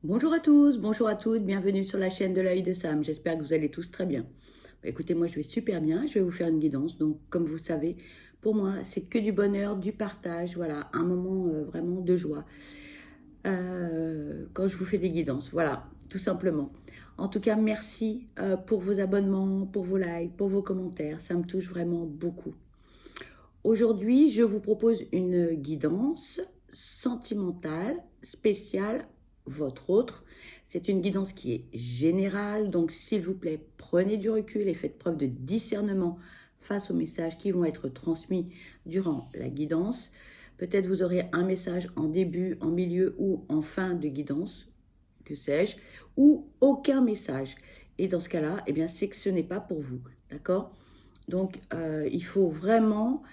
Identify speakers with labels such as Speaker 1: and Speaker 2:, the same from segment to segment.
Speaker 1: Bonjour à tous, bonjour à toutes, bienvenue sur la chaîne de l'œil de Sam. J'espère que vous allez tous très bien. Écoutez, moi je vais super bien, je vais vous faire une guidance. Donc comme vous savez, pour moi c'est que du bonheur, du partage, voilà, un moment vraiment de joie quand je vous fais des guidances. Voilà, tout simplement. En tout cas, merci pour vos abonnements, pour vos likes, pour vos commentaires, ça me touche vraiment beaucoup. Aujourd'hui, je vous propose une guidance sentimentale, spéciale, votre autre. C'est une guidance qui est générale, donc s'il vous plaît, prenez du recul et faites preuve de discernement face aux messages qui vont être transmis durant la guidance. Peut-être vous aurez un message en début, en milieu ou en fin de guidance, que sais-je, ou aucun message. Et dans ce cas-là, eh bien, c'est que ce n'est pas pour vous, d'accord? Donc, il faut vraiment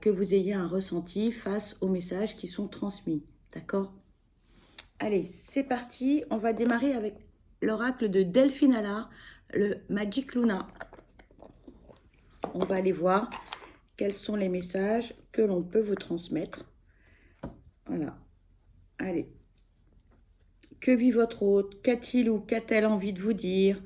Speaker 1: que vous ayez un ressenti face aux messages qui sont transmis. D'accord? Allez, c'est parti. On va démarrer avec l'oracle de Delphine Allard, le Magic Luna. On va aller voir quels sont les messages que l'on peut vous transmettre. Voilà. Allez. Que vit votre hôte? Qu'a-t-il ou qu'a-t-elle envie de vous dire?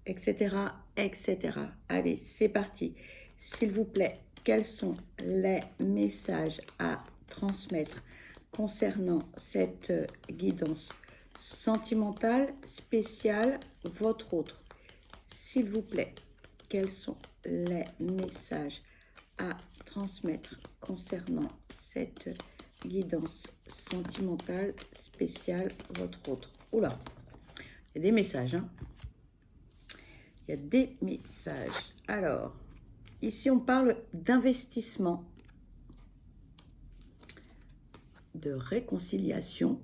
Speaker 1: Etc., etc. Allez, c'est parti. S'il vous plaît, quels sont les messages à transmettre concernant cette guidance sentimentale spéciale, votre autre? S'il vous plaît, quels sont les messages à transmettre concernant cette guidance sentimentale spéciale, votre autre? Oula, il y a des messages, hein. Il y a des messages. Alors, ici, on parle d'investissement, de réconciliation,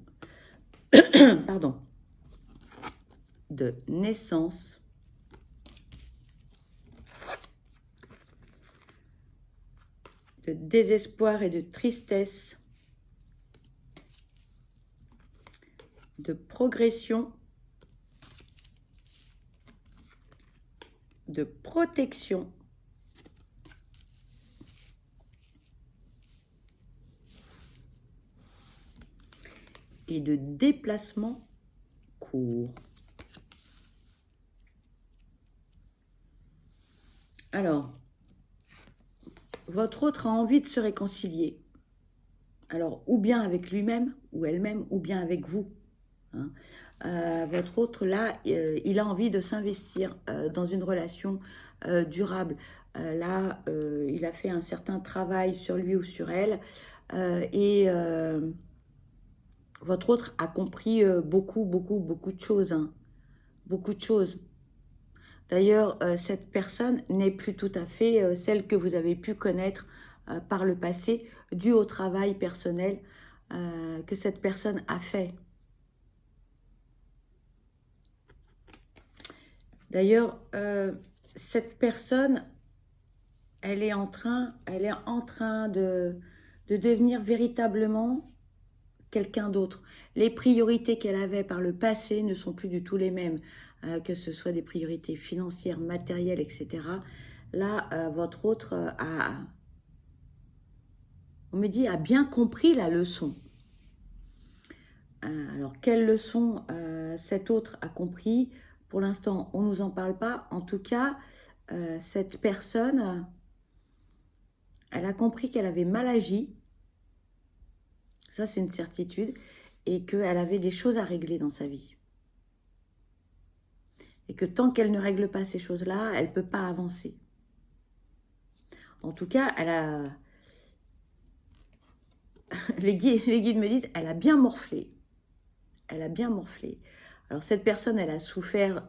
Speaker 1: pardon, de naissance, de désespoir et de tristesse, de progression, de protection, et de déplacement court. Alors, votre autre a envie de se réconcilier. Alors, ou bien avec lui-même, ou elle-même, ou bien avec vous. Hein. Votre autre, là, il a envie de s'investir dans une relation durable. Là, il a fait un certain travail sur lui ou sur elle. Et votre autre a compris beaucoup, beaucoup, beaucoup de choses. Hein. Beaucoup de choses. D'ailleurs, cette personne n'est plus tout à fait celle que vous avez pu connaître par le passé, dû au travail personnel que cette personne a fait. D'ailleurs, cette personne, elle est en train de devenir véritablement quelqu'un d'autre. Les priorités qu'elle avait par le passé ne sont plus du tout les mêmes, que ce soit des priorités financières, matérielles, etc. Là, votre autre on me dit, a bien compris la leçon. Alors, quelle leçon cet autre a compris? Pour l'instant, on ne nous en parle pas. En tout cas, cette personne, elle a compris qu'elle avait mal agi. Ça, c'est une certitude. Et qu'elle avait des choses à régler dans sa vie. Et que tant qu'elle ne règle pas ces choses-là, elle ne peut pas avancer. En tout cas, elle a... les guides me disent, elle a bien morflé. Elle a bien morflé. Alors, cette personne, elle a souffert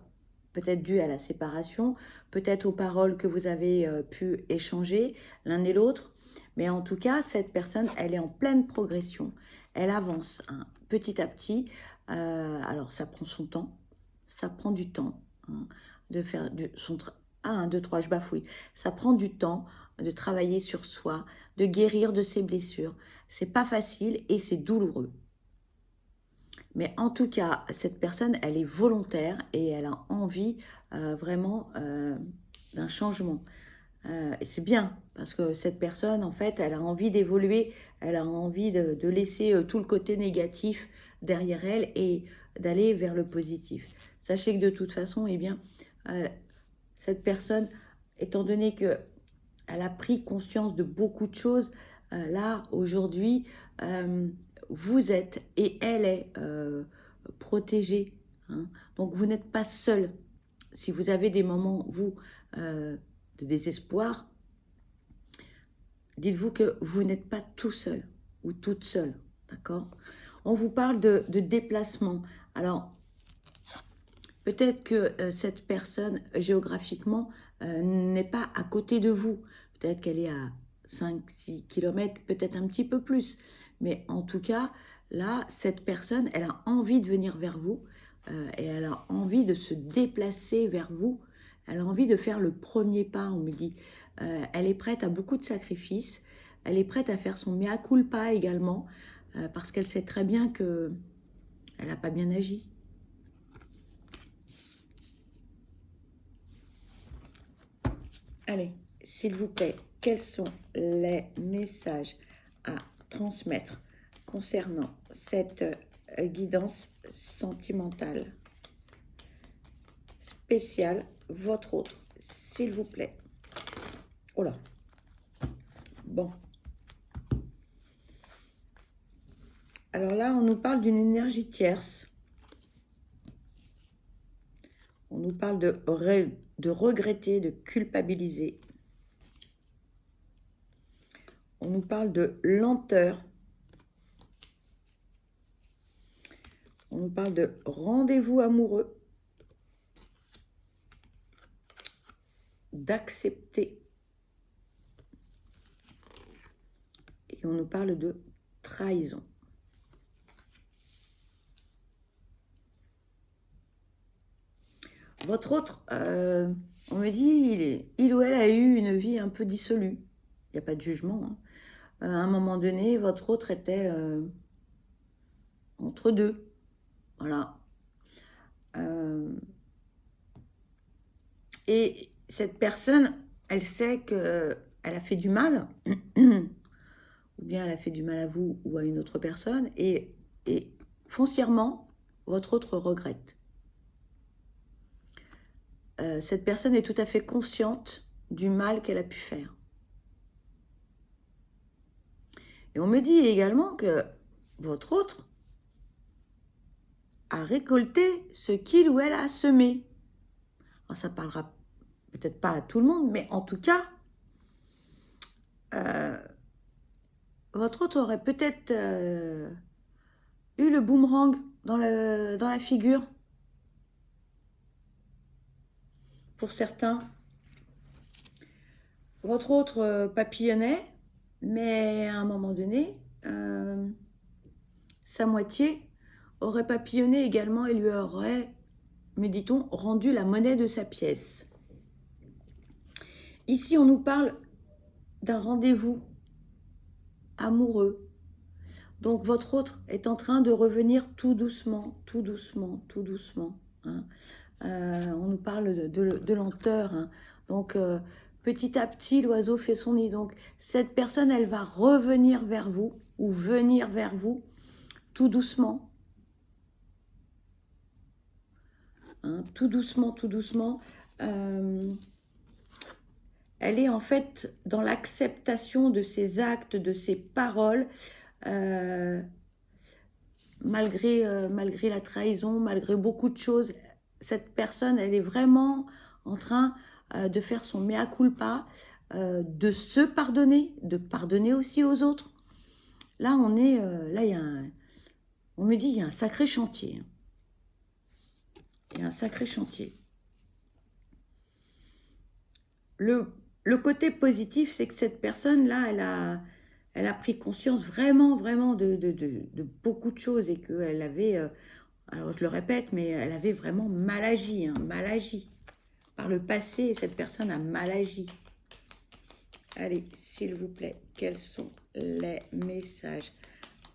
Speaker 1: peut-être dû à la séparation, peut-être aux paroles que vous avez pu échanger l'un et l'autre. Mais en tout cas, cette personne, elle est en pleine progression. Elle avance hein, petit à petit. Alors, ça prend son temps. Ça prend du temps hein, de faire son... 1, 2, 3, je bafouille. Ça prend du temps de travailler sur soi, de guérir de ses blessures. C'est pas facile et c'est douloureux. Mais en tout cas, cette personne, elle est volontaire et elle a envie vraiment d'un changement. Et c'est bien, parce que cette personne, en fait, elle a envie d'évoluer, elle a envie de laisser tout le côté négatif derrière elle et d'aller vers le positif. Sachez que de toute façon, eh bien, euh, cette personne, étant donné que elle a pris conscience de beaucoup de choses, là, aujourd'hui, euh, vous êtes et elle est protégée, hein. Donc, vous n'êtes pas seul. Si vous avez des moments, vous, de désespoir, dites-vous que vous n'êtes pas tout seul ou toute seule, d'accord? On vous parle de déplacement. Alors, peut-être que cette personne, géographiquement, n'est pas à côté de vous. Peut-être qu'elle est à 5-6 kilomètres, peut-être un petit peu plus. Mais en tout cas, là, cette personne, elle a envie de venir vers vous et elle a envie de se déplacer vers vous. Elle a envie de faire le premier pas, on me dit. Elle est prête à beaucoup de sacrifices. Elle est prête à faire son mea culpa également parce qu'elle sait très bien que elle n'a pas bien agi. Allez, s'il vous plaît, quels sont les messages à transmettre concernant cette guidance sentimentale spéciale, votre autre, s'il vous plaît? Oh là. Bon. Alors là, on nous parle d'une énergie tierce. On nous parle de regretter, de culpabiliser. On nous parle de lenteur. On nous parle de rendez-vous amoureux. D'accepter. Et on nous parle de trahison. Votre autre, on me dit, il ou elle a eu une vie un peu dissolue. Il n'y a pas de jugement, hein. À un moment donné, votre autre était entre deux. Voilà. Et cette personne, elle sait qu'elle a fait du mal, ou bien elle a fait du mal à vous ou à une autre personne, et foncièrement, votre autre regrette. Cette personne est tout à fait consciente du mal qu'elle a pu faire. Et on me dit également que votre autre a récolté ce qu'il ou elle a semé. Alors, ça parlera peut-être pas à tout le monde, mais en tout cas, votre autre aurait peut-être eu le boomerang dans la figure. Pour certains, votre autre papillonnait, mais à un moment donné, sa moitié aurait papillonné également et lui aurait, me dit-on, rendu la monnaie de sa pièce. Ici, on nous parle d'un rendez-vous amoureux. Donc, votre autre est en train de revenir tout doucement, tout doucement, tout doucement, hein. On nous parle de lenteur, hein. Donc, petit à petit, l'oiseau fait son nid. Donc, cette personne, elle va revenir vers vous ou venir vers vous tout doucement. Hein, tout doucement, tout doucement. Elle est en fait dans l'acceptation de ses actes, de ses paroles, malgré la trahison, malgré beaucoup de choses. Cette personne, elle est vraiment en train de faire son mea culpa, de se pardonner, de pardonner aussi aux autres. Là, là, on me dit, il y a un sacré chantier. Il y a un sacré chantier. Le côté positif, c'est que cette personne-là, elle a pris conscience vraiment, vraiment de beaucoup de choses et qu'elle avait, alors je le répète, mais elle avait vraiment mal agi, hein, mal agi. Par le passé, cette personne a mal agi. Allez, s'il vous plaît, quels sont les messages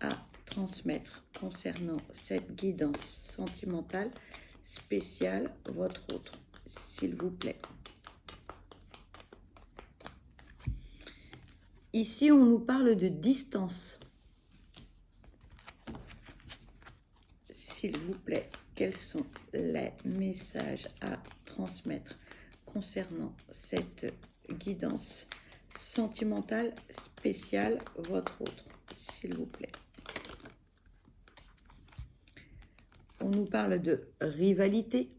Speaker 1: à transmettre concernant cette guidance sentimentale spéciale, votre autre, s'il vous plaît? Ici, on nous parle de distance. S'il vous plaît, quels sont les messages à transmettre concernant cette guidance sentimentale spéciale, votre autre, s'il vous plaît. On nous parle de rivalité.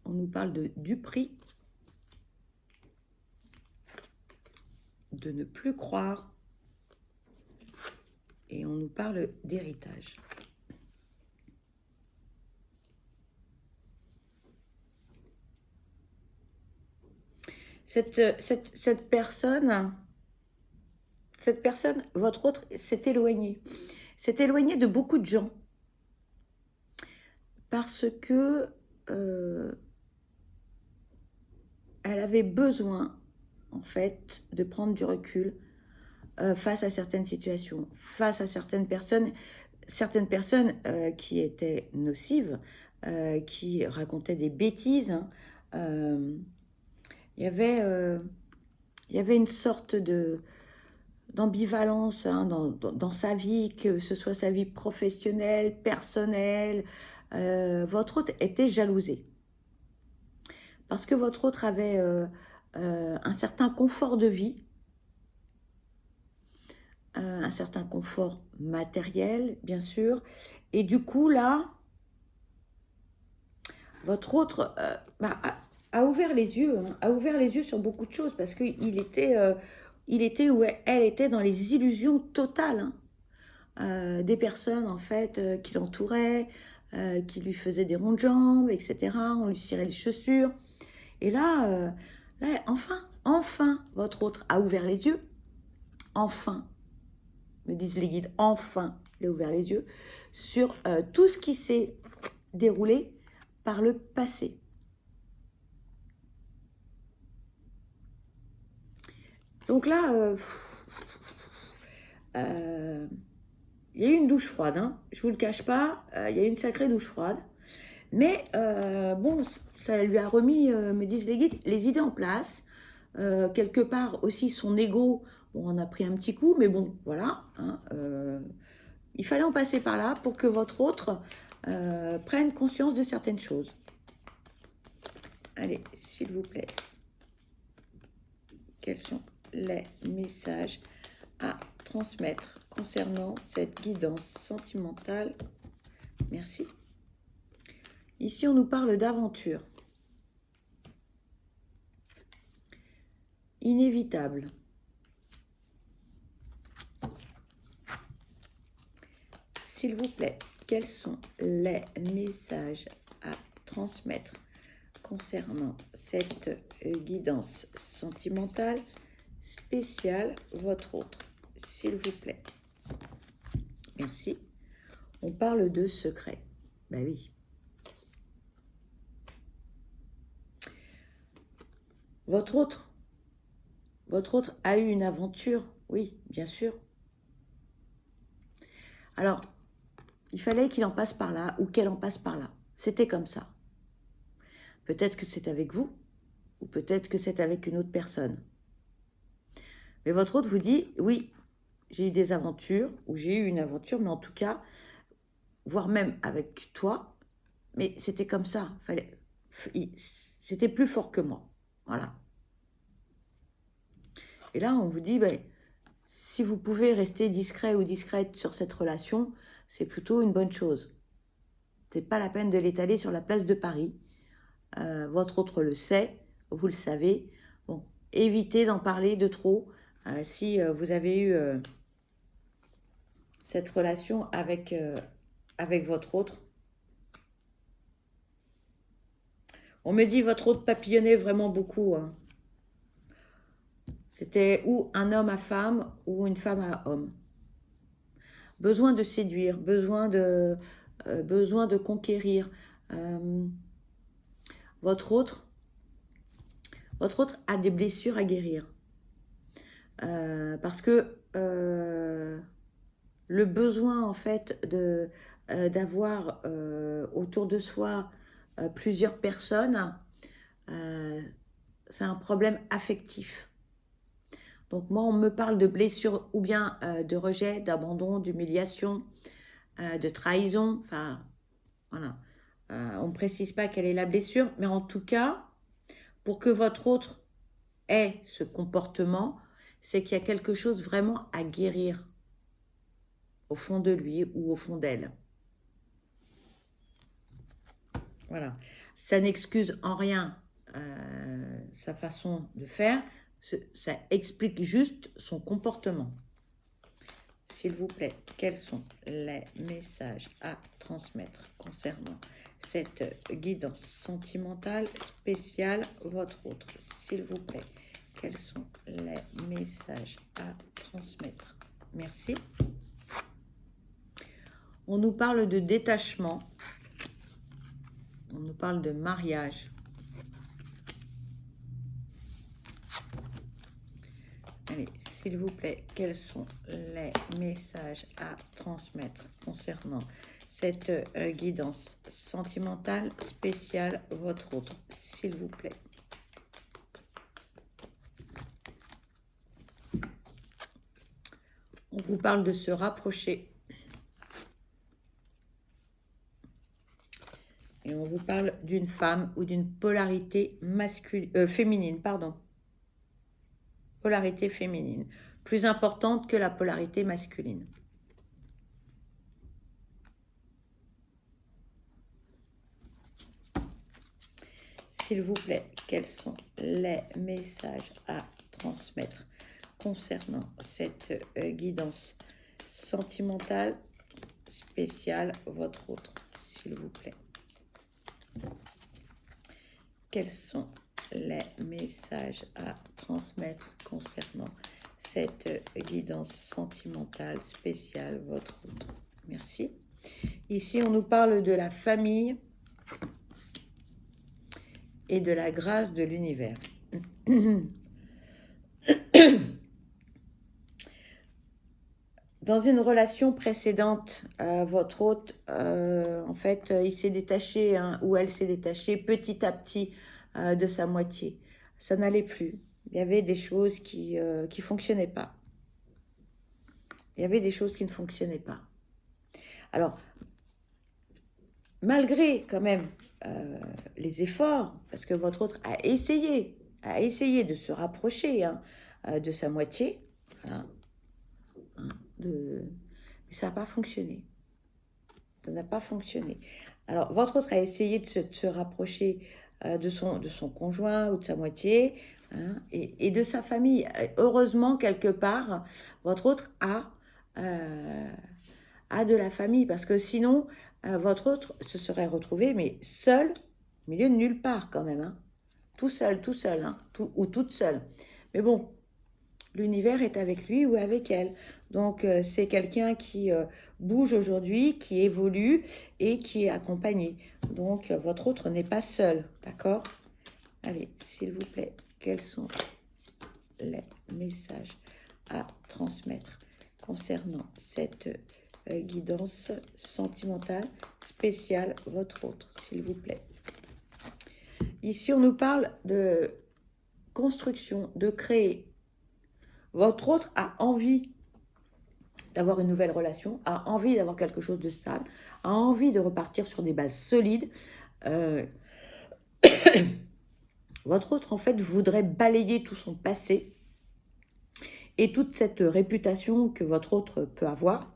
Speaker 1: On nous parle de duperie. De ne plus croire. Et on nous parle d'héritage. Cette personne, votre autre, s'est éloignée. S'est éloignée de beaucoup de gens. Parce que elle avait besoin, en fait, de prendre du recul face à certaines situations, face à certaines personnes qui étaient nocives, qui racontaient des bêtises. Hein. Il y avait une sorte d'ambivalence hein, dans sa vie, que ce soit sa vie professionnelle, personnelle. Votre autre était jalousé. Parce que votre autre avait un certain confort de vie, un certain confort matériel, bien sûr. Et du coup, là, votre autre a ouvert les yeux, hein, a ouvert les yeux sur beaucoup de choses, parce qu'il était, où elle était dans les illusions totales. Hein. Des personnes, en fait, qui l'entouraient, qui lui faisaient des ronds de jambes, etc. On lui cirait les chaussures. Et là, enfin, votre autre a ouvert les yeux. Enfin, me disent les guides, enfin, il a ouvert les yeux sur tout ce qui s'est déroulé par le passé. Donc là, il y a eu une douche froide, hein. Je ne vous le cache pas, il y a eu une sacrée douche froide. Mais bon, ça lui a remis, me disent les guides, les idées en place. Quelque part aussi son ego, bon, on a pris un petit coup, mais bon, voilà. Hein, il fallait en passer par là pour que votre autre prenne conscience de certaines choses. Allez, s'il vous plaît. Quels sont les messages à transmettre concernant cette guidance sentimentale? Merci. Ici, on nous parle d'aventure. Inévitable. S'il vous plaît, quels sont les messages à transmettre concernant cette guidance sentimentale spéciale, votre autre, s'il vous plaît? Merci. On parle de secret. Ben oui. Votre autre a eu une aventure, oui, bien sûr. Alors, il fallait qu'il en passe par là ou qu'elle en passe par là. C'était comme ça. Peut-être que c'est avec vous ou peut-être que c'est avec une autre personne. Mais votre autre vous dit, oui, j'ai eu des aventures ou j'ai eu une aventure, mais en tout cas, voire même avec toi, mais c'était comme ça. C'était plus fort que moi. Voilà. Et là, on vous dit, ben, si vous pouvez rester discret ou discrète sur cette relation, c'est plutôt une bonne chose. C'est pas la peine de l'étaler sur la place de Paris. Votre autre le sait, vous le savez. Bon, évitez d'en parler de trop si vous avez eu cette relation avec votre autre. On me dit votre autre papillonnait vraiment beaucoup. Hein. C'était ou un homme à femme ou une femme à homme. Besoin de séduire, besoin de conquérir. Votre autre a des blessures à guérir. Parce que le besoin, en fait, d'avoir autour de soi plusieurs personnes c'est un problème affectif. Donc moi, on me parle de blessure ou bien de rejet, d'abandon, d'humiliation, de trahison. Enfin, voilà. On ne précise pas quelle est la blessure, mais en tout cas, pour que votre autre ait ce comportement, c'est qu'il y a quelque chose vraiment à guérir au fond de lui ou au fond d'elle. Voilà. Ça n'excuse en rien sa façon de faire, ça explique juste son comportement. S'il vous plaît, quels sont les messages à transmettre concernant cette guidance sentimentale spéciale votre autre? S'il vous plaît, quels sont les messages à transmettre? Merci. On nous parle de détachement. On nous parle de mariage. Allez, s'il vous plaît, quels sont les messages à transmettre concernant cette guidance sentimentale spéciale votre autre? S'il vous plaît. On vous parle de se rapprocher. Et on vous parle d'une femme ou d'une polarité masculine, féminine, pardon. Polarité féminine, plus importante que la polarité masculine. S'il vous plaît, quels sont les messages à transmettre concernant cette guidance sentimentale spéciale votre autre, s'il vous plaît? Quels sont les messages à transmettre concernant cette guidance sentimentale spéciale votre autre? Merci. Ici, on nous parle de la famille et de la grâce de l'univers. Dans une relation précédente, votre hôte, en fait, il s'est détaché, hein, ou elle s'est détachée petit à petit de sa moitié. Ça n'allait plus. Il y avait des choses qui ne fonctionnaient pas. Il y avait des choses qui ne fonctionnaient pas. Alors, malgré quand même les efforts, parce que votre autre a essayé de se rapprocher, hein, de sa moitié, voilà, hein, mais ça n'a pas fonctionné. Ça n'a pas fonctionné. Alors, votre autre a essayé de se rapprocher de son conjoint ou de sa moitié, hein, et de sa famille. Heureusement, quelque part, votre autre a de la famille, parce que sinon, votre autre se serait retrouvé, mais seul, au milieu de nulle part quand même, hein. Tout seul, hein, ou toute seule. Mais bon, l'univers est avec lui ou avec elle. Donc, c'est quelqu'un qui bouge aujourd'hui, qui évolue et qui est accompagné. Donc, votre autre n'est pas seul, d'accord? Allez, s'il vous plaît, quels sont les messages à transmettre concernant cette guidance sentimentale spéciale votre autre, s'il vous plaît? Ici, on nous parle de construction, de créer. Votre autre a envie d'avoir une nouvelle relation, a envie d'avoir quelque chose de stable, a envie de repartir sur des bases solides. Votre autre, en fait, voudrait balayer tout son passé et toute cette réputation que votre autre peut avoir.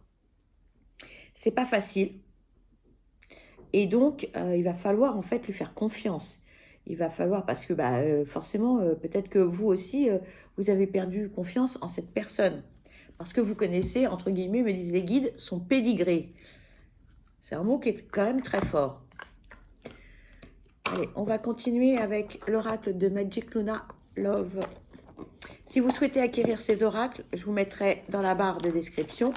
Speaker 1: C'est pas facile. Et donc, il va falloir, en fait, lui faire confiance. Il va falloir, parce que forcément, peut-être que vous aussi, vous avez perdu confiance en cette personne. Parce que vous connaissez, entre guillemets, me disent les guides, son pédigré. C'est un mot qui est quand même très fort. Allez, on va continuer avec l'oracle de Magic Luna Love. Si vous souhaitez acquérir ces oracles, je vous mettrai dans la barre de description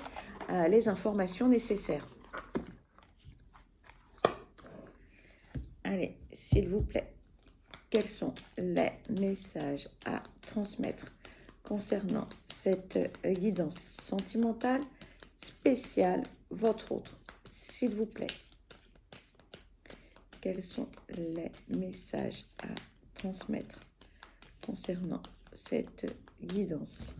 Speaker 1: les informations nécessaires. Allez, s'il vous plaît, quels sont les messages à transmettre concernant cette guidance sentimentale spéciale votre autre, s'il vous plaît? Quels sont les messages à transmettre concernant cette guidance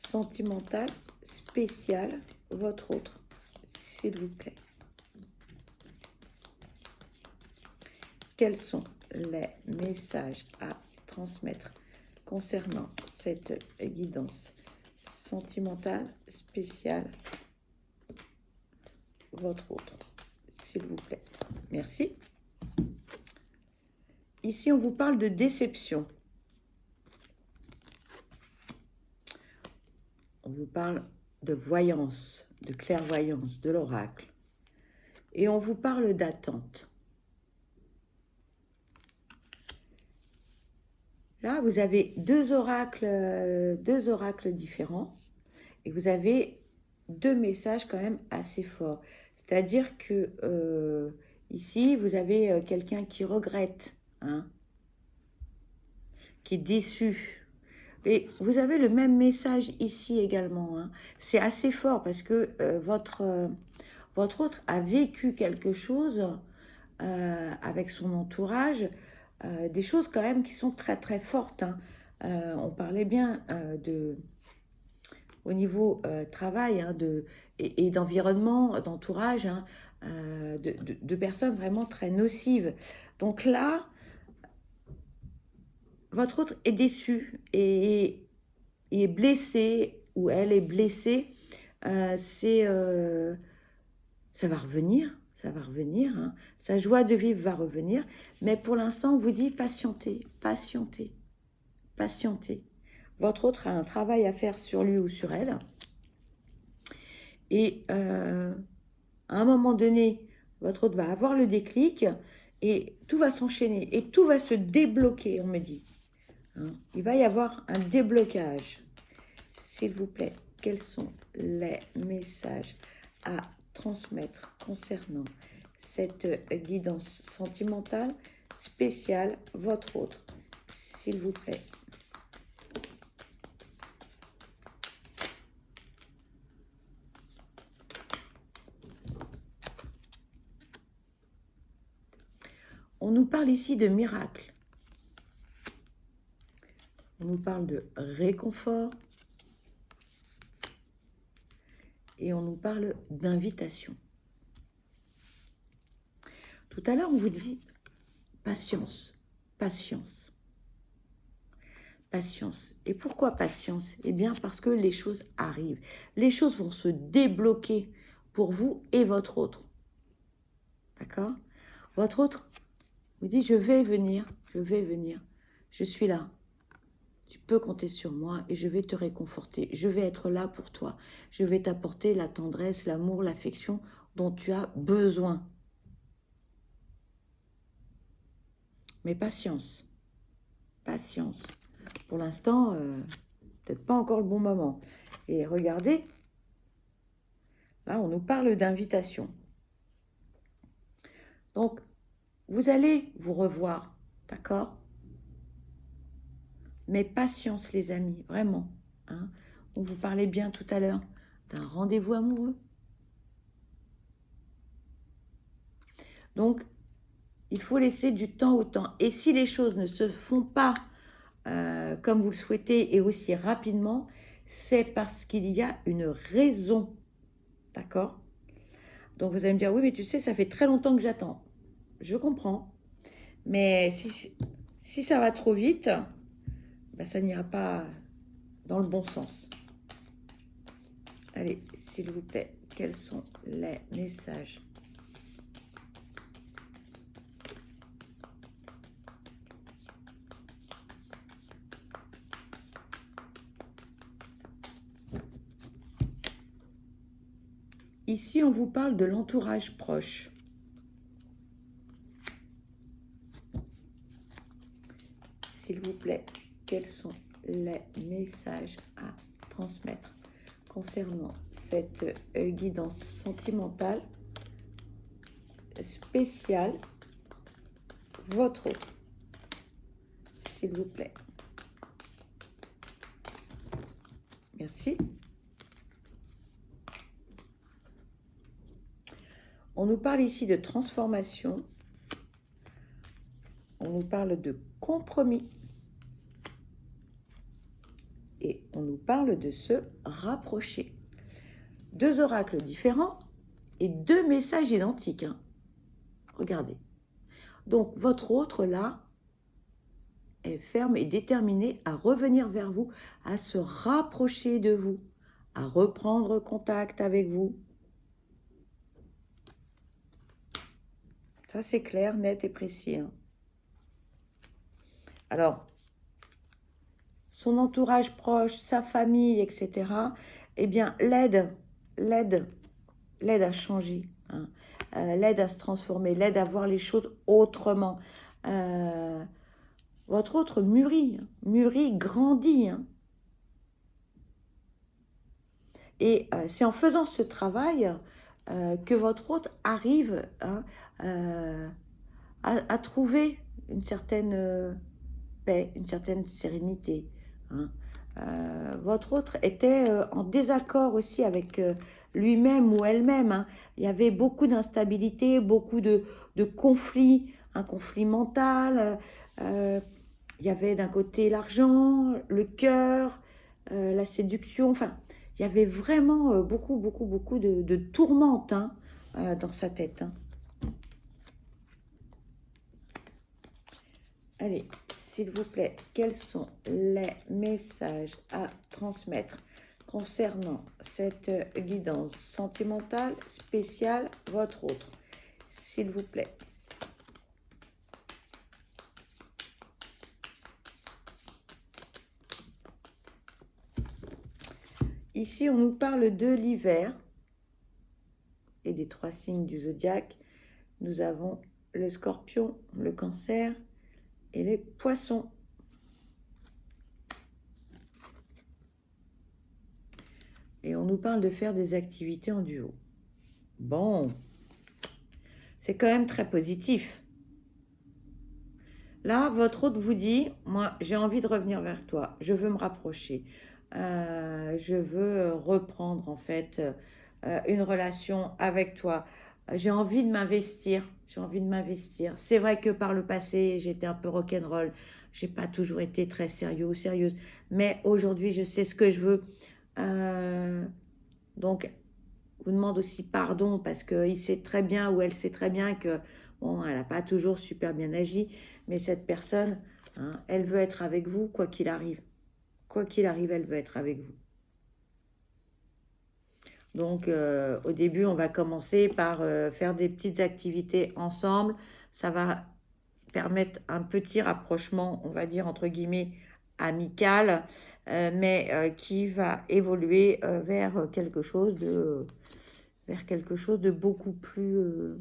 Speaker 1: sentimentale, spéciale, votre autre, s'il vous plaît. Quels sont les messages à transmettre concernant cette guidance sentimentale, spéciale, votre autre, s'il vous plaît. Merci. Ici, on vous parle de déception. On vous parle de voyance, de clairvoyance, de l'oracle. Et on vous parle d'attente. Là, vous avez deux oracles différents. Et vous avez deux messages quand même assez forts. C'est-à-dire que ici, vous avez quelqu'un qui regrette, hein, qui est déçu. Et vous avez le même message ici également, hein. C'est assez fort parce que votre autre a vécu quelque chose avec son entourage, des choses quand même qui sont très très fortes, hein. On parlait bien au niveau travail, hein, et d'environnement, d'entourage, hein, de personnes vraiment très nocives. Donc là, votre autre est déçu et est blessé, ou elle est blessée. Ça va revenir, hein. Sa joie de vivre va revenir, mais pour l'instant, on vous dit patientez, patientez, patientez. Votre autre a un travail à faire sur lui ou sur elle. Et à un moment donné, votre autre va avoir le déclic et tout va s'enchaîner et tout va se débloquer, on me dit. Hein. Il va y avoir un déblocage. S'il vous plaît, quels sont les messages à transmettre concernant cette guidance sentimentale spéciale, votre autre, s'il vous plaît. On nous parle ici de miracle. On nous parle de réconfort. Et on nous parle d'invitation. Tout à l'heure, on vous dit patience, patience, patience. Et pourquoi patience? Eh bien, parce que les choses arrivent. Les choses vont se débloquer pour vous et votre autre. D'accord? Votre autre vous dit, je vais venir, je suis là. Tu peux compter sur moi et je vais te réconforter. Je vais être là pour toi. Je vais t'apporter la tendresse, l'amour, l'affection dont tu as besoin. Mais patience. Patience. Pour l'instant, peut-être pas encore le bon moment. Et regardez, là, on nous parle d'invitation. Donc, vous allez vous revoir, d'accord? Mais patience, les amis, vraiment. Hein. On vous parlait bien tout à l'heure d'un rendez-vous amoureux. Donc, il faut laisser du temps au temps. Et si les choses ne se font pas comme vous le souhaitez et aussi rapidement, c'est parce qu'il y a une raison. D'accord? Donc, vous allez me dire, oui, mais tu sais, ça fait très longtemps que j'attends. Je comprends. Mais si ça va trop vite, ben, ça n'ira pas dans le bon sens. Allez, s'il vous plaît, quels sont les messages ? Ici, on vous parle de l'entourage proche. S'il vous plaît, quels sont les messages à transmettre concernant cette guidance sentimentale spéciale, votre autre, s'il vous plaît. Merci. On nous parle ici de transformation. On nous parle de compromis. Et on nous parle de se rapprocher. Deux oracles différents et deux messages identiques. Hein. Regardez. Donc, votre autre, là, est ferme et déterminé à revenir vers vous, à se rapprocher de vous, à reprendre contact avec vous. Ça, c'est clair, net et précis. Hein. Alors, son entourage proche, sa famille, etc., eh bien, l'aide à changer, hein. L'aide à se transformer, l'aide à voir les choses autrement. Votre autre mûrit, grandit. Hein. Et c'est en faisant ce travail que votre autre arrive hein, à trouver une certaine paix, une certaine sérénité. Hein. Votre autre était en désaccord aussi avec lui-même ou elle-même. Hein. Il y avait beaucoup d'instabilité, beaucoup de conflits, un conflit mental. Il y avait d'un côté l'argent, le cœur, la séduction. Enfin, il y avait vraiment beaucoup de tourmentes hein, dans sa tête. Hein. Allez, s'il vous plaît, quels sont les messages à transmettre concernant cette guidance sentimentale spéciale, votre autre, s'il vous plaît. Ici, on nous parle de l'hiver et des 3 signes du zodiaque. Nous avons le scorpion, le cancer et les poissons. Et on nous parle de faire des activités en duo. Bon, c'est quand même très positif. Là, votre hôte vous dit, moi, j'ai envie de revenir vers toi. Je veux me rapprocher. Je veux reprendre, en fait, une relation avec toi. J'ai envie de m'investir. J'ai envie de m'investir. C'est vrai que par le passé, j'étais un peu rock'n'roll. J'ai pas toujours été très sérieux ou sérieuse. Mais aujourd'hui, je sais ce que je veux. Donc, vous demande aussi pardon parce qu'il sait très bien ou elle sait très bien que, bon, elle n'a pas toujours super bien agi. Mais cette personne, hein, elle veut être avec vous, quoi qu'il arrive. Quoi qu'il arrive, elle veut être avec vous. Donc, au début, on va commencer par faire des petites activités ensemble. Ça va permettre un petit rapprochement, on va dire, entre guillemets, amical, mais qui va évoluer vers quelque chose de beaucoup plus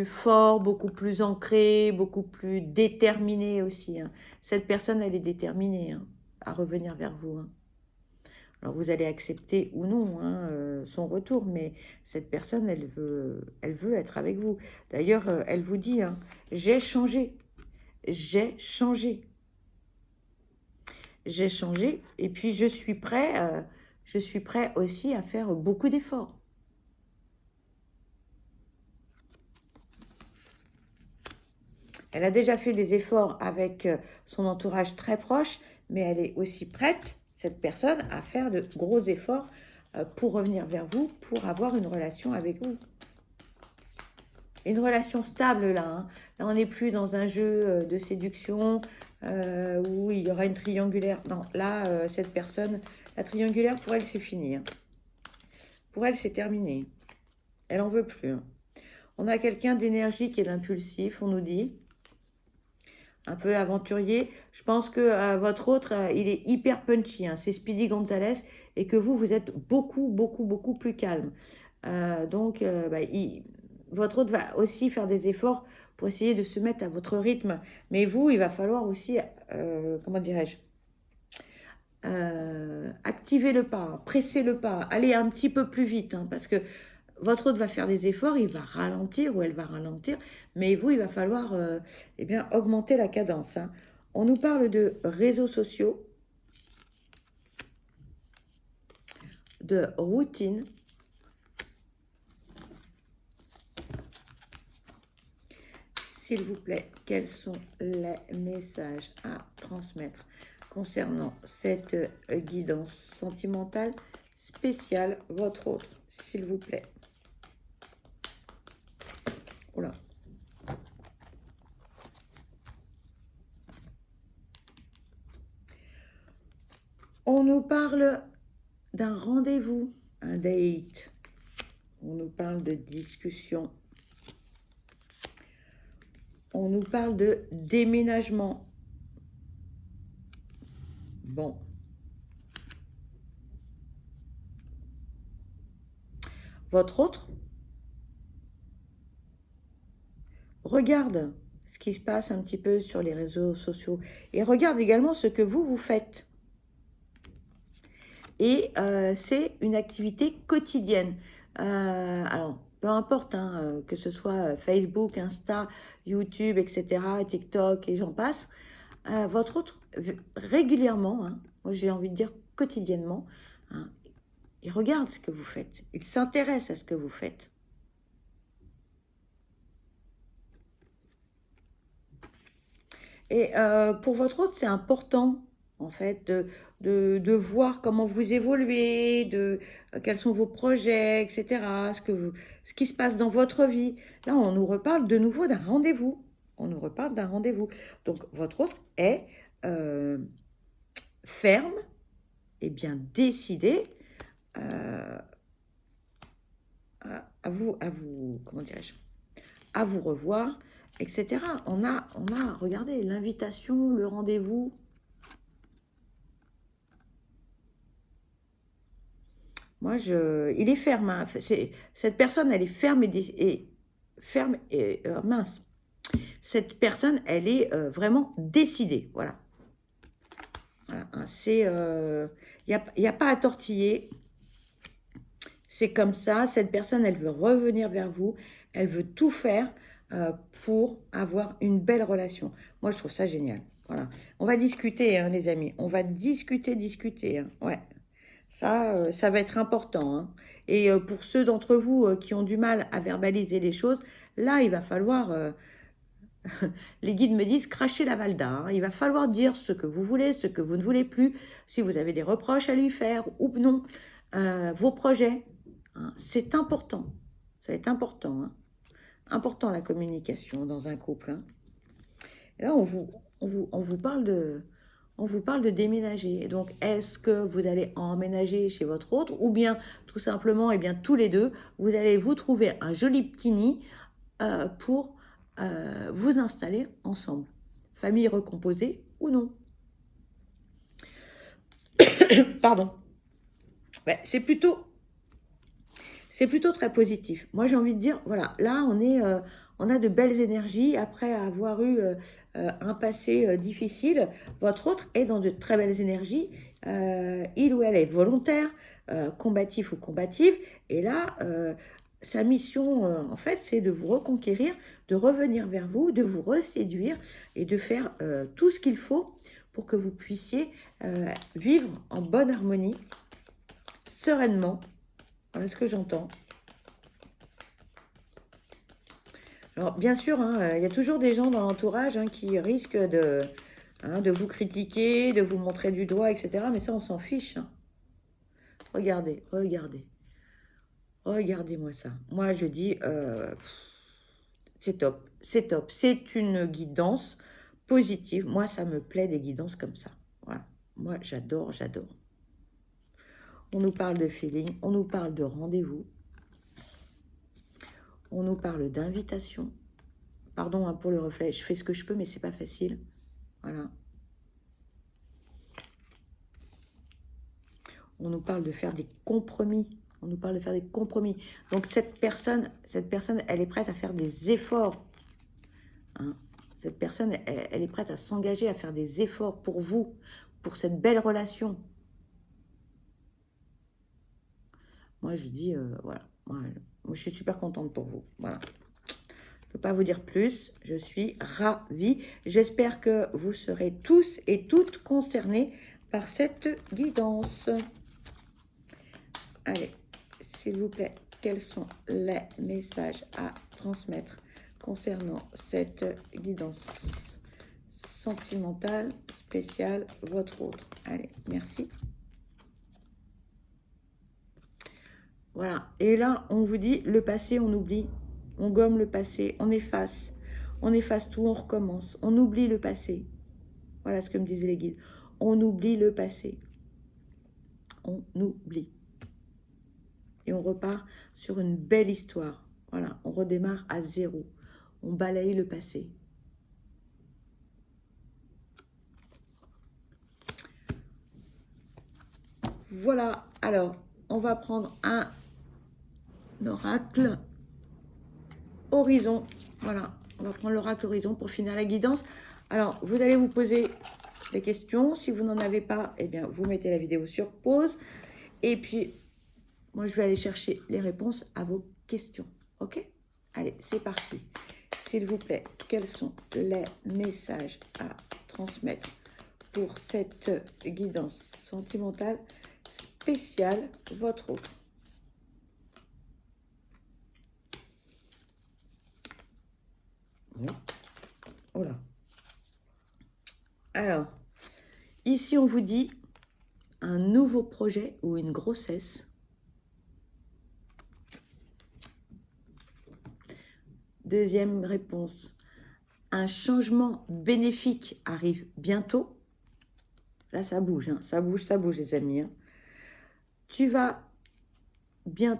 Speaker 1: fort, beaucoup plus ancré, beaucoup plus déterminé aussi. Hein. Cette personne, elle est déterminée hein, à revenir vers vous. Hein. Alors, vous allez accepter ou non hein, son retour, mais cette personne, elle veut être avec vous. D'ailleurs, elle vous dit, hein, j'ai changé, j'ai changé. J'ai changé et puis je suis prêt aussi à faire beaucoup d'efforts. Elle a déjà fait des efforts avec son entourage très proche, mais elle est aussi prête, cette personne, à faire de gros efforts pour revenir vers vous, pour avoir une relation avec vous. Une relation stable, là. Hein. Là, on n'est plus dans un jeu de séduction où il y aura une triangulaire. Non, là, cette personne, la triangulaire, pour elle, c'est fini. Hein. Pour elle, c'est terminé. Elle n'en veut plus. Hein. On a quelqu'un d'énergique et d'impulsif, on nous dit. Un peu aventurier. Je pense que votre autre, il est hyper punchy. Hein. C'est Speedy Gonzalez. Et que vous êtes beaucoup plus calme. Donc, votre autre va aussi faire des efforts pour essayer de se mettre à votre rythme. Mais vous, il va falloir aussi, comment dirais-je, activer le pas, hein, presser le pas, aller un petit peu plus vite. Hein, parce que votre autre va faire des efforts, il va ralentir ou elle va ralentir, mais vous, il va falloir eh bien, augmenter la cadence. Hein. On nous parle de réseaux sociaux, de routine, s'il vous plaît, quels sont les messages à transmettre concernant cette guidance sentimentale spéciale, votre autre, s'il vous plaît. Oula. On nous parle d'un rendez-vous, un date. On nous parle de discussion. On nous parle de déménagement. Bon. Votre autre regarde ce qui se passe un petit peu sur les réseaux sociaux et regarde également ce que vous faites. Et c'est une activité quotidienne. Alors, peu importe, hein, que ce soit Facebook, Insta, YouTube, etc., TikTok et j'en passe, votre autre, régulièrement, hein, moi j'ai envie de dire quotidiennement, hein, il regarde ce que vous faites, il s'intéresse à ce que vous faites. Et pour votre autre, c'est important, en fait, de voir comment vous évoluez, quels sont vos projets, etc., ce qui se passe dans votre vie. Là, on nous reparle de nouveau d'un rendez-vous. On nous reparle d'un rendez-vous. Donc, votre autre est ferme et bien décidé à vous, comment dirais-je, à vous revoir, etc. On a regardez, l'invitation, le rendez-vous. Moi, il est ferme. Hein. Cette personne, elle est ferme et mince. Cette personne, elle est vraiment décidée. Voilà. Voilà, hein, il n'y a pas à tortiller. C'est comme ça. Cette personne, elle veut revenir vers vous. Elle veut tout faire pour avoir une belle relation. Moi, je trouve ça génial. Voilà. On va discuter, hein, les amis. On va discuter. Hein. Ouais. Ça va être important. Hein. Et pour ceux d'entre vous qui ont du mal à verbaliser les choses, là, il va falloir, les guides me disent, cracher la valda. Hein. Il va falloir dire ce que vous voulez, ce que vous ne voulez plus, si vous avez des reproches à lui faire ou non, vos projets. Hein. C'est important. Ça va être important. Hein. Important la communication dans un couple. Hein. Et là, on vous parle de déménager. Donc, est-ce que vous allez emménager chez votre autre ou bien, tout simplement, eh bien, tous les deux, vous allez vous trouver un joli petit nid pour vous installer ensemble. Famille recomposée ou non. Pardon. Ouais, c'est plutôt très positif. Moi, j'ai envie de dire, voilà, là, on a de belles énergies. Après avoir eu un passé difficile, votre autre est dans de très belles énergies. Il ou elle est volontaire, combatif ou combative. Et là, sa mission, en fait, c'est de vous reconquérir, de revenir vers vous, de vous reséduire et de faire tout ce qu'il faut pour que vous puissiez vivre en bonne harmonie, sereinement. Voilà ce que j'entends. Alors, bien sûr, hein, il y a toujours des gens dans l'entourage hein, qui risquent de vous critiquer, de vous montrer du doigt, etc. Mais ça, on s'en fiche. Hein. Regardez. Regardez-moi ça. Moi, je dis, c'est top. C'est une guidance positive. Moi, ça me plaît des guidances comme ça. Voilà. Moi, j'adore. On nous parle de feeling, on nous parle de rendez-vous, on nous parle d'invitation. Pardon hein, pour le reflet, je fais ce que je peux, mais c'est pas facile. Voilà. On nous parle de faire des compromis. Donc cette personne, elle est prête à faire des efforts. Hein. Cette personne, elle est prête à s'engager, à faire des efforts pour vous, pour cette belle relation. Moi, je dis, voilà. Moi, je suis super contente pour vous. Voilà. Je ne peux pas vous dire plus. Je suis ravie. J'espère que vous serez tous et toutes concernés par cette guidance. Allez, s'il vous plaît, quels sont les messages à transmettre concernant cette guidance sentimentale, spéciale, votre autre. Allez, merci. Voilà. Et là, on vous dit, le passé, on oublie. On gomme le passé, on efface. On efface tout, on recommence. On oublie le passé. Voilà ce que me disaient les guides. On oublie le passé. On oublie. Et on repart sur une belle histoire. Voilà, on redémarre à zéro. On balaye le passé. Voilà, alors, on va prendre un oracle horizon. Voilà, on va prendre l'oracle horizon pour finir la guidance. Alors, vous allez vous poser des questions. Si vous n'en avez pas, eh bien, vous mettez la vidéo sur pause. Et puis, moi, je vais aller chercher les réponses à vos questions. OK? Allez, c'est parti. S'il vous plaît, quels sont les messages à transmettre pour cette guidance sentimentale spéciale, votre autre? Oui. Oh là. Alors, ici, on vous dit un nouveau projet ou une grossesse. Deuxième réponse, un changement bénéfique arrive bientôt. Là, ça bouge, hein, ça bouge, les amis. Hein. Tu vas 1,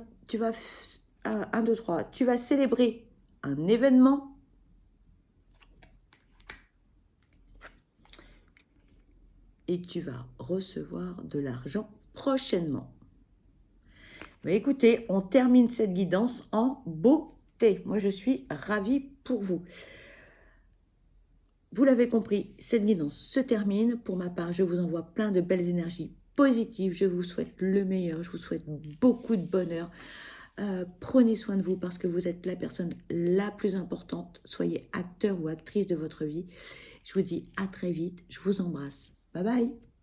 Speaker 1: 2, 3, tu vas célébrer un événement. Et tu vas recevoir de l'argent prochainement. Mais écoutez, on termine cette guidance en beauté. Moi, je suis ravie pour vous. Vous l'avez compris, cette guidance se termine. Pour ma part, je vous envoie plein de belles énergies positives. Je vous souhaite le meilleur. Je vous souhaite beaucoup de bonheur. Prenez soin de vous parce que vous êtes la personne la plus importante. Soyez acteur ou actrice de votre vie. Je vous dis à très vite. Je vous embrasse. Bye bye.